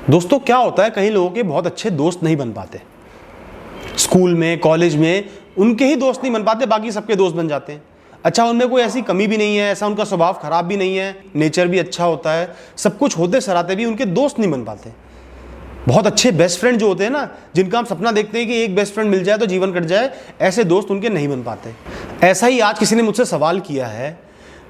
दोस्तों क्या होता है, कई लोगों के बहुत अच्छे दोस्त नहीं बन पाते। स्कूल में, कॉलेज में उनके ही दोस्त नहीं बन पाते, बाकी सबके दोस्त बन जाते हैं। अच्छा, उनमें कोई ऐसी कमी भी नहीं है, ऐसा उनका स्वभाव खराब भी नहीं है, नेचर भी अच्छा होता है, सब कुछ होते सराते भी उनके दोस्त नहीं बन पाते। बहुत अच्छे बेस्ट फ्रेंड जो होते हैं ना, जिनका हम सपना देखते हैं कि एक बेस्ट फ्रेंड मिल जाए तो जीवन कट जाए, ऐसे दोस्त उनके नहीं बन पाते। ऐसा ही आज किसी ने मुझसे सवाल किया है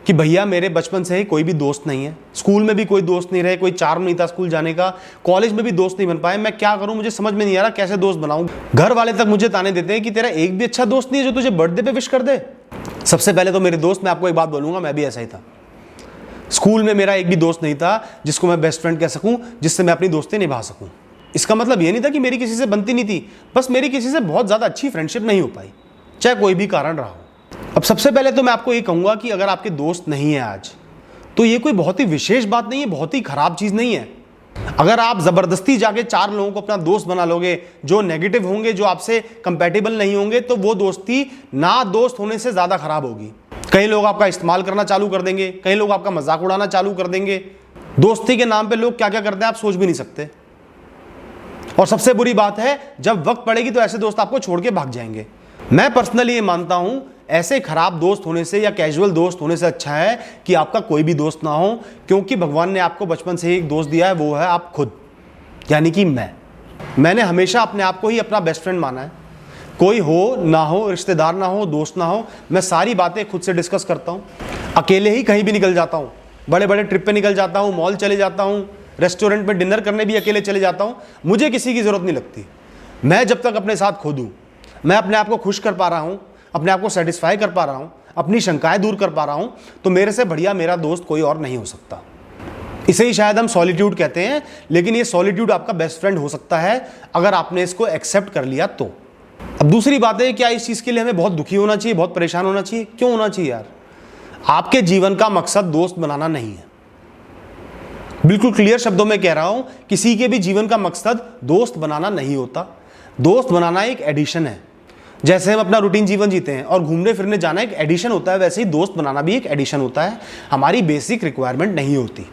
कि भैया मेरे बचपन से ही कोई भी दोस्त नहीं है, स्कूल में भी कोई दोस्त नहीं रहे, कोई चार्म नहीं था स्कूल जाने का, कॉलेज में भी दोस्त नहीं बन पाए, मैं क्या करूं, मुझे समझ में नहीं आ रहा कैसे दोस्त बनाऊं। घर वाले तक मुझे ताने देते हैं कि तेरा एक भी अच्छा दोस्त नहीं है जो तुझे बर्थडे पे विश कर दे। सबसे पहले तो मेरे दोस्त, मैं आपको एक बात बोलूंगा, मैं भी ऐसा ही था। स्कूल में मेरा एक भी दोस्त नहीं था जिसको मैं बेस्ट फ्रेंड कह सकूं, जिससे मैं अपनी दोस्ती निभा सकूं। इसका मतलब ये नहीं था कि मेरी किसी से बनती नहीं थी, बस मेरी किसी से बहुत ज़्यादा अच्छी फ्रेंडशिप नहीं हो पाई, चाहे कोई भी कारण रहा हो। अब सबसे पहले तो मैं आपको ये कहूँगा कि अगर आपके दोस्त नहीं है आज, तो ये कोई बहुत ही विशेष बात नहीं है, बहुत ही खराब चीज़ नहीं है। अगर आप ज़बरदस्ती जाके 4 लोगों को अपना दोस्त बना लोगे जो नेगेटिव होंगे, जो आपसे कंपैटिबल नहीं होंगे, तो वो दोस्ती ना दोस्त होने से ज़्यादा खराब होगी। कई लोग आपका इस्तेमाल करना चालू कर देंगे, कई लोग आपका मजाक उड़ाना चालू कर देंगे। दोस्ती के नाम पे लोग क्या क्या करते हैं आप सोच भी नहीं सकते। और सबसे बुरी बात है, जब वक्त पड़ेगी तो ऐसे दोस्त आपको छोड़ के भाग जाएंगे। मैं पर्सनली ये मानता हूं, ऐसे खराब दोस्त होने से या कैजुअल दोस्त होने से अच्छा है कि आपका कोई भी दोस्त ना हो, क्योंकि भगवान ने आपको बचपन से ही एक दोस्त दिया है, वो है आप खुद, यानी कि मैंने हमेशा अपने आप को ही अपना बेस्ट फ्रेंड माना है। कोई हो ना हो, रिश्तेदार ना हो, दोस्त ना हो, मैं सारी बातें खुद से डिस्कस करता हूँ। अकेले ही कहीं भी निकल जाता हूँ, बड़े बड़े ट्रिप पे निकल जाता हूँ, मॉल चले जाता हूँ, रेस्टोरेंट में डिनर करने भी अकेले चले जाता हूँ। मुझे किसी की ज़रूरत नहीं लगती। मैं जब तक अपने साथ खुद हूँ, मैं अपने आप को खुश कर पा रहा हूँ, अपने आप को सेटिस्फाई कर पा रहा हूँ, अपनी शंकाएं दूर कर पा रहा हूँ, तो मेरे से बढ़िया मेरा दोस्त कोई और नहीं हो सकता। इसे ही शायद हम सॉलिट्यूड कहते हैं, लेकिन ये सॉलिट्यूड आपका बेस्ट फ्रेंड हो सकता है अगर आपने इसको एक्सेप्ट कर लिया तो। अब दूसरी बात है, क्या इस चीज़ के लिए हमें बहुत दुखी होना चाहिए, बहुत परेशान होना चाहिए? क्यों होना चाहिए यार? आपके जीवन का मकसद दोस्त बनाना नहीं है। बिल्कुल क्लियर शब्दों में कह रहा हूं, किसी के भी जीवन का मकसद दोस्त बनाना नहीं होता। दोस्त बनाना एक एडिशन है। जैसे हम अपना रूटीन जीवन जीते हैं और घूमने फिरने जाना एक एडिशन होता है, वैसे ही दोस्त बनाना भी एक एडिशन होता है, हमारी बेसिक रिक्वायरमेंट नहीं होती।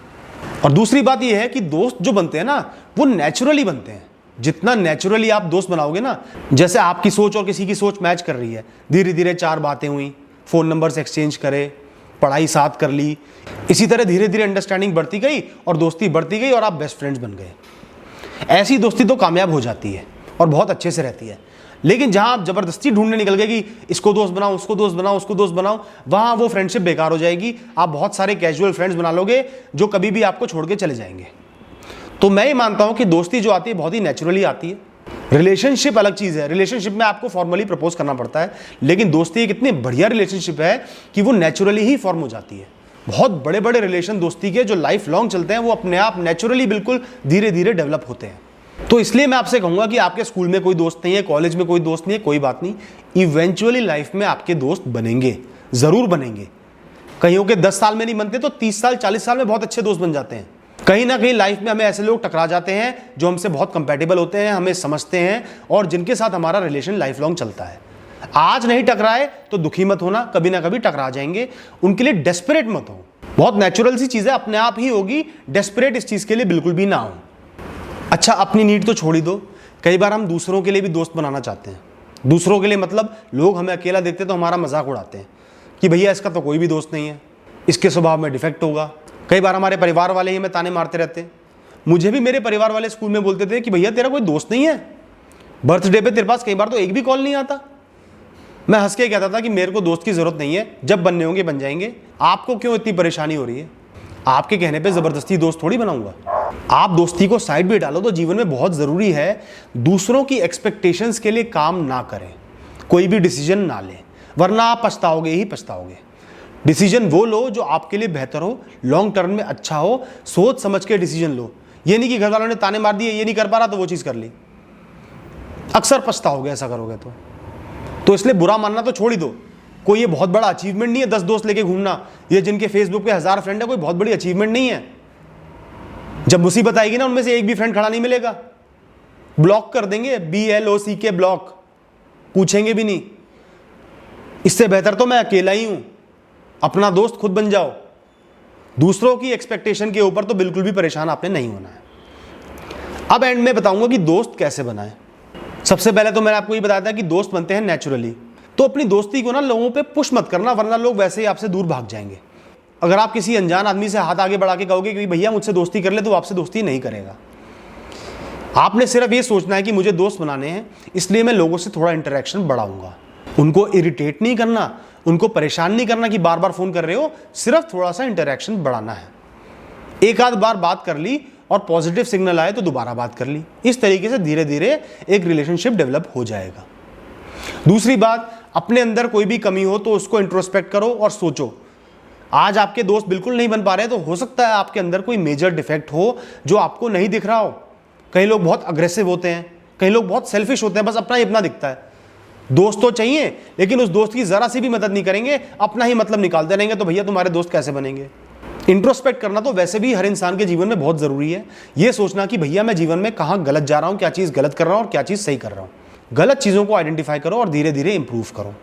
और दूसरी बात यह है कि दोस्त जो बनते हैं ना, वो नेचुरली बनते हैं। जितना नेचुरली आप दोस्त बनाओगे ना, जैसे आपकी सोच और किसी की सोच मैच कर रही है, धीरे धीरे 4 बातें हुई, फ़ोन नंबर्स एक्सचेंज करे, पढ़ाई साथ कर ली, इसी तरह धीरे धीरे अंडरस्टैंडिंग बढ़ती गई और दोस्ती बढ़ती गई और आप बेस्ट फ्रेंड्स बन गए। ऐसी दोस्ती तो कामयाब हो जाती है और बहुत अच्छे से रहती है। लेकिन जहां आप जबरदस्ती ढूंढने निकल गए कि इसको दोस्त बनाओ, उसको दोस्त बनाओ, उसको दोस्त बनाओ, वहां वो फ्रेंडशिप बेकार हो जाएगी। आप बहुत सारे कैजुअल फ्रेंड्स बना लोगे जो कभी भी आपको छोड़ के चले जाएंगे। तो मैं ये मानता हूं कि दोस्ती जो आती है बहुत ही नेचुरली आती है। रिलेशनशिप अलग चीज़ है, रिलेशनशिप में आपको फॉर्मली प्रपोज करना पड़ता है, लेकिन दोस्ती एक इतनी बढ़िया रिलेशनशिप है कि वो नेचुरली ही फॉर्म हो जाती है। बहुत बड़े बड़े रिलेशन दोस्ती के जो लाइफ लॉन्ग चलते हैं, वो अपने आप नेचुरली बिल्कुल धीरे धीरे डेवलप होते हैं। तो इसलिए मैं आपसे कहूँगा कि आपके स्कूल में कोई दोस्त नहीं है, कॉलेज में कोई दोस्त नहीं है, कोई बात नहीं, इवेंचुअली लाइफ में आपके दोस्त बनेंगे, ज़रूर बनेंगे। कईयों के 10 साल में नहीं बनते तो 30 साल 40 साल में बहुत अच्छे दोस्त बन जाते हैं। कहीं ना कहीं लाइफ में हमें ऐसे लोग टकरा जाते हैं जो हमसे बहुत कंपैटिबल होते हैं, हमें समझते हैं और जिनके साथ हमारा रिलेशन लाइफ लॉन्ग चलता है। आज नहीं टकराए तो दुखी मत होना, कभी ना कभी टकरा जाएंगे, उनके लिए डेस्परेट मत हो। बहुत नेचुरल सी चीज़ है, अपने आप ही होगी, डेस्परेट इस चीज़ के लिए बिल्कुल भी ना हो। अच्छा, अपनी नीड तो छोड़ ही दो, कई बार हम दूसरों के लिए भी दोस्त बनाना चाहते हैं। दूसरों के लिए मतलब लोग हमें अकेला देखते तो हमारा मजाक उड़ाते हैं कि भैया इसका तो कोई भी दोस्त नहीं है, इसके स्वभाव में डिफेक्ट होगा। कई बार हमारे परिवार वाले ही हमें ताने मारते रहते हैं। मुझे भी मेरे परिवार वाले स्कूल में बोलते थे कि भैया तेरा कोई दोस्त नहीं है, बर्थडे पे तेरे पास कई बार तो एक भी कॉल नहीं आता। मैं हंस के कहता था कि मेरे को दोस्त की ज़रूरत नहीं है, जब बनने होंगे बन जाएंगे, आपको क्यों इतनी परेशानी हो रही है? आपके कहने पे ज़बरदस्ती दोस्त थोड़ी बनाऊंगा। आप दोस्ती को साइड भी डालो तो जीवन में बहुत ज़रूरी है दूसरों की एक्सपेक्टेशंस के लिए काम ना करें, कोई भी डिसीजन ना लें, वरना आप पछताओगे ही पछताओगे। डिसीजन वो लो जो आपके लिए बेहतर हो, लॉन्ग टर्म में अच्छा हो, सोच समझ के डिसीजन लो। ये नहीं कि घर वालों ने ताने मार दिए, ये नहीं कर पा रहा तो वो चीज़ कर ली, अक्सर पछताओगे ऐसा करोगे तो इसलिए बुरा मानना तो छोड़ ही दो। कोई ये बहुत बड़ा अचीवमेंट नहीं है 10 दोस्त लेके घूमना, ये जिनके फेसबुक पे 1000 फ्रेंड है, कोई बहुत बड़ी अचीवमेंट नहीं है। जब मुसीबत आएगी ना, उनमें से एक भी फ्रेंड खड़ा नहीं मिलेगा, ब्लॉक कर देंगे, BLOCK ब्लॉक, पूछेंगे भी नहीं। इससे बेहतर तो मैं अकेला ही हूं, अपना दोस्त खुद बन जाओ। दूसरों की एक्सपेक्टेशन के ऊपर तो बिल्कुल भी परेशान आपने नहीं होना है। अब एंड में बताऊंगा कि दोस्त कैसे बनाएं। सबसे पहले तो मैंने आपको ये बताया था कि दोस्त बनते हैं नेचुरली। तो अपनी दोस्ती को ना लोगों पे पुश मत करना, वरना लोग वैसे ही आपसे दूर भाग जाएंगे। अगर आप किसी अनजान आदमी से हाथ आगे बढ़ा के कहोगे कि भैया मुझसे दोस्ती कर ले, तो आपसे दोस्ती नहीं करेगा। आपने सिर्फ ये सोचना है कि मुझे दोस्त बनाने हैं, इसलिए मैं लोगों से थोड़ा इंटरेक्शन बढ़ाऊंगा। उनको इरिटेट नहीं करना, उनको परेशान नहीं करना कि बार बार फोन कर रहे हो, सिर्फ थोड़ा सा इंटरेक्शन बढ़ाना है। एक आध बार बात कर ली और पॉजिटिव सिग्नल आए तो दोबारा बात कर ली। इस तरीके से धीरे धीरे एक रिलेशनशिप डेवलप हो जाएगा। दूसरी बात, अपने अंदर कोई भी कमी हो तो उसको इंट्रोस्पेक्ट करो और सोचो। आज आपके दोस्त बिल्कुल नहीं बन पा रहे, तो हो सकता है आपके अंदर कोई मेजर डिफेक्ट हो जो आपको नहीं दिख रहा हो। कई लोग बहुत अग्रेसिव होते हैं, कई लोग बहुत सेल्फिश होते हैं, बस अपना ही अपना दिखता है। दोस्त तो चाहिए, लेकिन उस दोस्त की जरा सी भी मदद नहीं करेंगे, अपना ही मतलब निकालते रहेंगे, तो भैया तुम्हारे दोस्त कैसे बनेंगे। इंट्रोस्पेक्ट करना तो वैसे भी हर इंसान के जीवन में बहुत जरूरी है। यह सोचना कि भैया मैं जीवन में कहां गलत जा रहा हूं, क्या चीज गलत कर रहा हूं और क्या चीज सही कर रहा हूं। गलत चीजों को आइडेंटिफाई करो और धीरे धीरे इंप्रूव करो।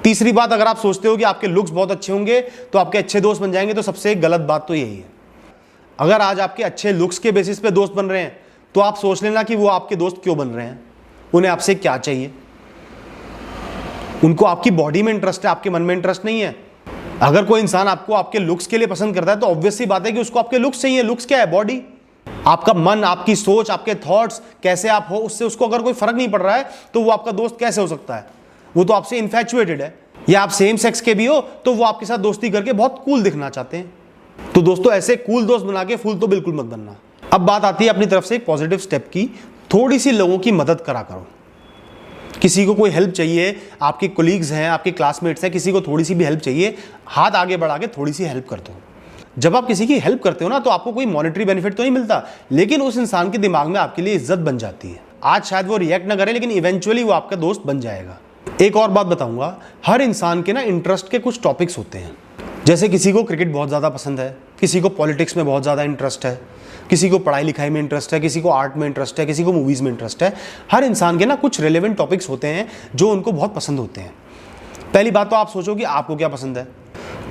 तीसरी बात, अगर आप सोचते हो कि आपके लुक्स बहुत अच्छे होंगे तो आपके अच्छे दोस्त बन जाएंगे, तो सबसे गलत बात तो यही है। अगर आज आपके अच्छे लुक्स के बेसिस पे दोस्त बन रहे हैं, तो आप सोच लेना कि वो आपके दोस्त क्यों बन रहे हैं, उन्हें आपसे क्या चाहिए। उनको आपकी बॉडी में इंटरेस्ट है, आपके मन में इंटरेस्ट नहीं है। अगर कोई इंसान आपको आपके लुक्स के लिए पसंद करता है, तो ऑब्वियस सी बात है कि उसको आपके लुक्स चाहिए। लुक्स क्या है? बॉडी। आपका मन, आपकी सोच, आपके थॉट्स, कैसे आप हो, उससे उसको अगर कोई फर्क नहीं पड़ रहा है, तो वो आपका दोस्त कैसे हो सकता है? वो तो आपसे इन्फैचुएटेड है। या आप सेम सेक्स के भी हो तो वो आपके साथ दोस्ती करके बहुत कूल दिखना चाहते हैं। तो दोस्तों, ऐसे कूल दोस्त बना के फूल तो बिल्कुल मत बनना। अब बात आती है अपनी तरफ से एक पॉजिटिव स्टेप की। थोड़ी सी लोगों की मदद करा करो। किसी को कोई हेल्प चाहिए, आपके कोलीग्स हैं, आपके क्लासमेट्स हैं, किसी को थोड़ी सी भी हेल्प चाहिए, हाथ आगे बढ़ा के थोड़ी सी हेल्प कर दो। जब आप किसी की हेल्प करते हो ना, तो आपको कोई मॉनेटरी बेनिफिट तो नहीं मिलता, लेकिन उस इंसान के दिमाग में आपके लिए इज्जत बन जाती है। आज शायद वो रिएक्ट ना करे, लेकिन इवेंचुअली वो आपका दोस्त बन जाएगा। एक और बात बताऊंगा, हर इंसान के ना इंटरेस्ट के कुछ टॉपिक्स होते हैं। जैसे किसी को क्रिकेट बहुत ज़्यादा पसंद है, किसी को पॉलिटिक्स में बहुत ज़्यादा इंटरेस्ट है, किसी को पढ़ाई लिखाई में इंटरेस्ट है, किसी को आर्ट में इंटरेस्ट है, किसी को मूवीज़ में इंटरेस्ट है। हर इंसान के ना कुछ रेलेवेंट टॉपिक्स होते हैं जो उनको बहुत पसंद होते हैं। पहली बात तो आप सोचो कि आपको क्या पसंद है।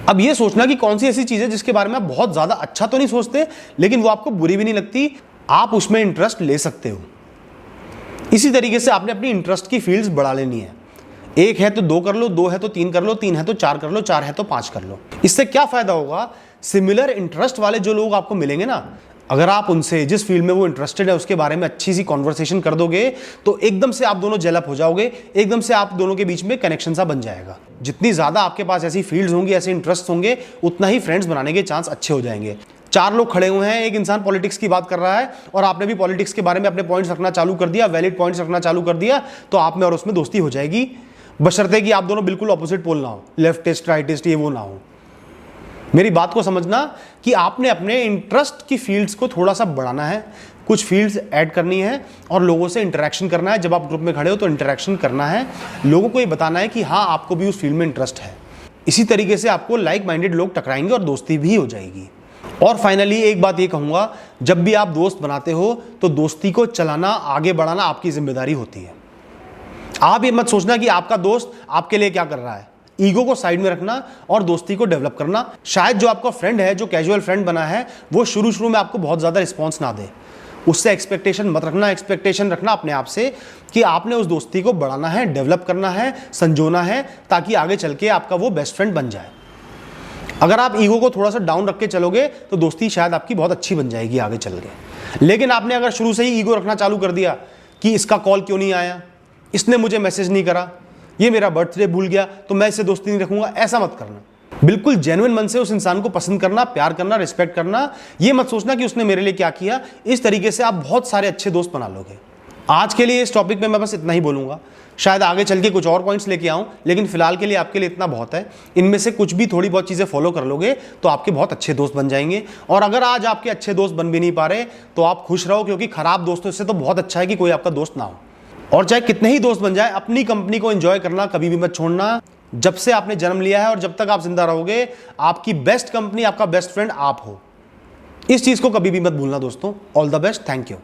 अब ये सोचना कि कौन सी ऐसी चीज़ है जिसके बारे में आप बहुत ज़्यादा अच्छा तो नहीं सोचते, लेकिन वो आपको बुरी भी नहीं लगती, आप उसमें इंटरेस्ट ले सकते हो। इसी तरीके से आपने अपनी इंटरेस्ट की फील्ड्स बढ़ा लेनी है। एक है तो 2 कर लो, 2 है तो 3 कर लो, 3 है तो 4 कर लो, 4 है तो 5 कर लो। इससे क्या फायदा होगा? सिमिलर इंटरेस्ट वाले जो लोग आपको मिलेंगे ना, अगर आप उनसे जिस फील्ड में वो इंटरेस्टेड है उसके बारे में अच्छी सी कॉन्वर्सेशन कर दोगे, तो एकदम से आप दोनों जेलअप हो जाओगे, एकदम से आप दोनों के बीच में कनेक्शन सा बन जाएगा। जितनी ज्यादा आपके पास ऐसी फील्ड्स होंगी, ऐसे इंटरेस्ट होंगे, उतना ही फ्रेंड्स बनाने के चांस अच्छे हो जाएंगे। 4 लोग खड़े हुए हैं, एक इंसान पॉलिटिक्स की बात कर रहा है और आपने भी पॉलिटिक्स के बारे में अपने पॉइंट्स रखना चालू कर दिया, वैलिड पॉइंट्स रखना चालू कर दिया, तो आप में और उसमें दोस्ती हो जाएगी, बशर्ते कि आप दोनों बिल्कुल ऑपोजिट पोल ना हो, लेफ्टिस्ट राइटिस्ट ये वो ना हो। मेरी बात को समझना कि आपने अपने इंटरेस्ट की फील्ड्स को थोड़ा सा बढ़ाना है, कुछ फील्ड्स ऐड करनी है और लोगों से इंटरेक्शन करना है। जब आप ग्रुप में खड़े हो तो इंटरेक्शन करना है, लोगों को ये बताना है कि हाँ आपको भी उस फील्ड में इंटरेस्ट है। इसी तरीके से आपको लाइक माइंडेड लोग टकराएंगे और दोस्ती भी हो जाएगी। और फाइनली एक बात ये कहूँगा, जब भी आप दोस्त बनाते हो तो दोस्ती को चलाना, आगे बढ़ाना आपकी जिम्मेदारी होती है। आप ये मत सोचना कि आपका दोस्त आपके लिए क्या कर रहा है। ईगो को साइड में रखना और दोस्ती को डेवलप करना। शायद जो आपका फ्रेंड है, जो कैजुअल फ्रेंड बना है, वो शुरू में आपको बहुत ज़्यादा रिस्पॉन्स ना दे, उससे एक्सपेक्टेशन मत रखना। एक्सपेक्टेशन रखना अपने आप से कि आपने उस दोस्ती को बढ़ाना है, डेवलप करना है, संजोना है, ताकि आगे चल के आपका वो बेस्ट फ्रेंड बन जाए। अगर आप ईगो को थोड़ा सा डाउन रख के चलोगे तो दोस्ती शायद आपकी बहुत अच्छी बन जाएगी आगे चल के। लेकिन आपने अगर शुरू से ही ईगो रखना चालू कर दिया कि इसका कॉल क्यों नहीं आया, इसने मुझे मैसेज नहीं करा, ये मेरा बर्थडे भूल गया, तो मैं इससे दोस्ती नहीं रखूंगा, ऐसा मत करना। बिल्कुल जेन्युइन मन से उस इंसान को पसंद करना, प्यार करना, रिस्पेक्ट करना। ये मत सोचना कि उसने मेरे लिए क्या किया। इस तरीके से आप बहुत सारे अच्छे दोस्त बना लोगे। आज के लिए इस टॉपिक में मैं बस इतना ही बोलूंगा। शायद आगे चल के कुछ और पॉइंट्स लेके आऊं, लेकिन फिलहाल के लिए आपके लिए इतना बहुत है। इनमें से कुछ भी थोड़ी बहुत चीज़ें फॉलो कर लोगे तो आपके बहुत अच्छे दोस्त बन जाएंगे। और अगर आज आपके अच्छे दोस्त बन भी नहीं पा रहे तो आप खुश रहो, क्योंकि खराब दोस्तों से तो बहुत अच्छा है कि कोई आपका दोस्त ना हो। और चाहे कितने ही दोस्त बन जाए, अपनी कंपनी को एंजॉय करना कभी भी मत छोड़ना। जब से आपने जन्म लिया है और जब तक आप जिंदा रहोगे, आपकी बेस्ट कंपनी, आपका बेस्ट फ्रेंड आप हो। इस चीज को कभी भी मत भूलना दोस्तों। All the best, thank you.